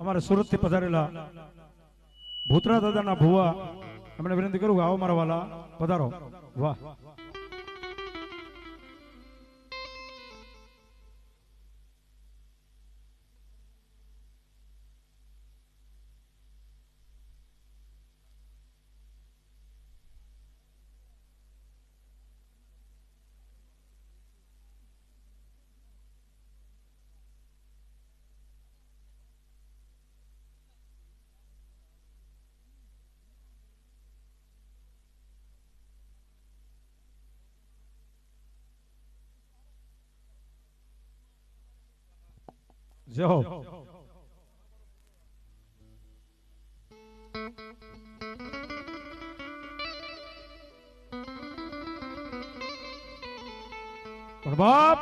અમારા સુરત થી પધારેલા ભૂતરા દાદાના ભુવા અમને વિનંતી કરું આવો મારા વાલા પધારો. વાહ જય હો. પણ બાપ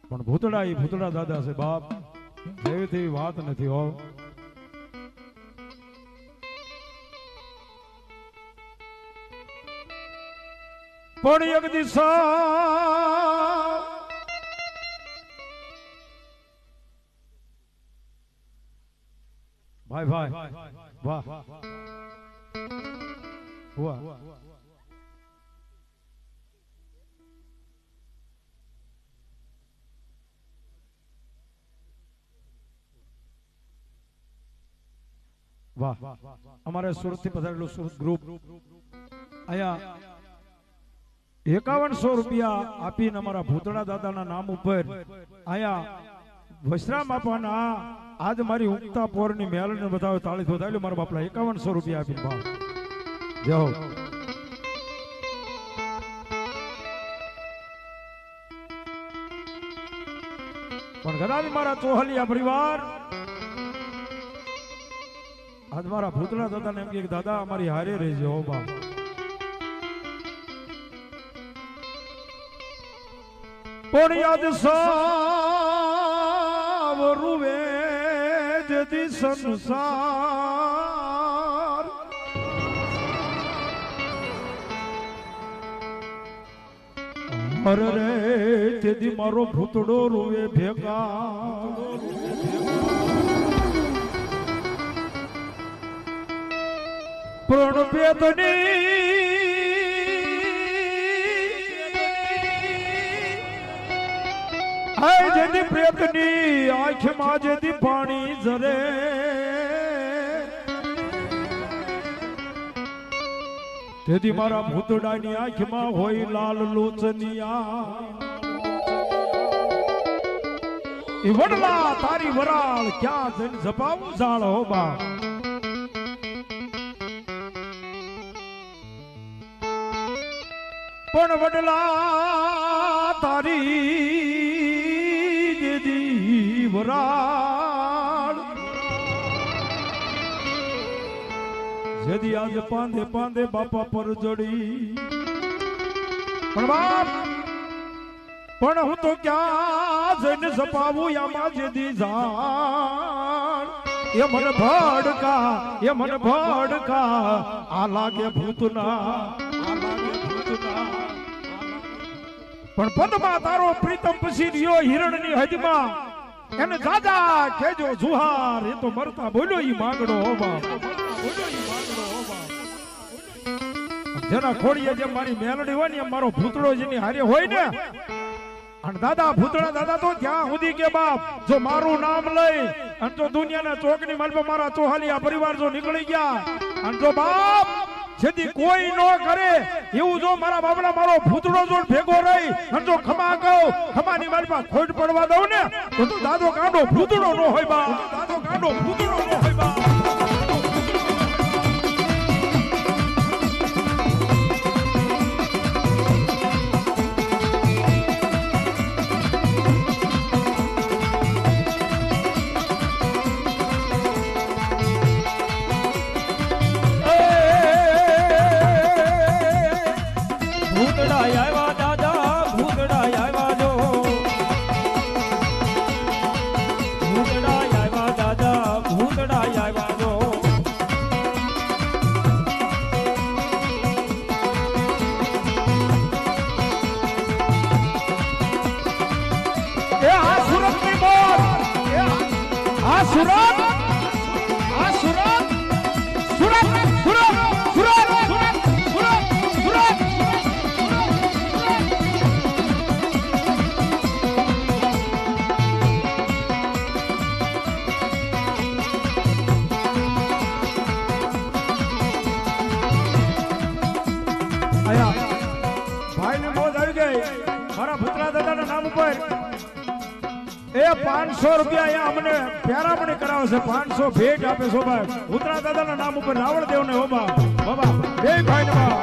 પણ ભૂતડા એ ભૂતડા દાદા છે બાપ, જેવી વાત નથી હો. પણ એક દિશા ભાઈ ભાઈ વાહ વાહ વાહ. અમારે સુરત થી પધારેલું સુરત ગ્રુપ અહીંયા 5100 રૂપિયા આપીને અમારા ભૂતળા દાદાના નામ ઉપર અહીંયા વશરામ આપવાના આજ મારી ઉગતા પોરની મેલને બતાવે તાળી વધાવ્યું મારા બાપલા 5100 રૂપિયા આપીને ભાવ જય હો. પણ કદાચ મારા ચોહલિયા પરિવાર આજ મારા ભૂતળા દાદાને એમ કે દાદા અમારી હારે રહેજો હો બાપ. પણ યાદ સાવરુવે જેથી સંસાર અરે રે તેથી મારો ભૂતડો રૂવે ભેગા પ્રણ પેદની જેથી પ્રેતની આંખમાં જેથી પાણી ઝરે તેથી મારા ભૂતડાની આંખમાં હોય લાલ લોચનિયા એ વડલા તારી વરાળ ક્યાં જઈને ઝપાવું ઝાડ હો બા. પણ વડલા તારી વરાળ જેદી આજે પાંદે પાંદે બાપા પર જડી પણ બાપ પણ હું તો ક્યાં જઈને સપાવું આમાં જેદી જાણ એ મને ભડકા આ લાગે ભૂતના પણ પદમાં તારો પ્રીતમ પછી રહ્યો હિરણની હદમાં એને દાદા કેજો જુહાર એ તો મરતા બોલ્યો ઈ માંગડો હો બાપ, બોલ્યો ઈ માંગડો હો બાપ. જેના ખોડીએ જેમ મારી મેલડી હોય ને એમ મારો ભૂતળો જેની હારે હોય ને અને દાદા ભૂતળા દાદા તો ત્યાં સુધી કે બાપ જો મારું નામ લઈ અને તો દુનિયાના ચોકની માલપા મારા ચોહાલિયા પરિવાર જો નીકળી ગયા અને જો બાપ જેથી કોઈ ન કરે એવું જો મારા બાપડા મારો ભૂતડો જો ભેગો રહી અને જો ખમા કહું ખમાની મારી પાસે ખોટ પડવા દઉં ને તો દાદો કાંડો ભૂતડો ન હોય બા, દાદો કાંડો ભૂતડો ન હોય બા. સુરત આ સુરત સુરત સુરત સુરત સુરત સુરત ભાઈ ને મોજ આવી ગઈ મારા ભૂતરા દાદાના નામ ઉપર એ 500 રૂપિયા અહીંયા અમને પ્યારામણી કરાવે છે 500 ભેટ આપે છો ભાઈ ભૂતરા દાદાના નામ ઉપર રાવણદેવ ને હોબા બાબા બે ભાઈ ને બા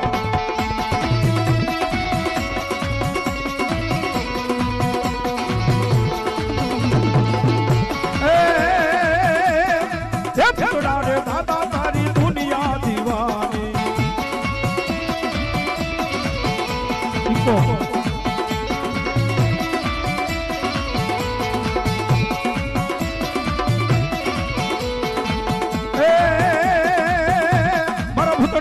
એ ભૂતરા રે દાદા તારી દુનિયા દીવાની ઈકો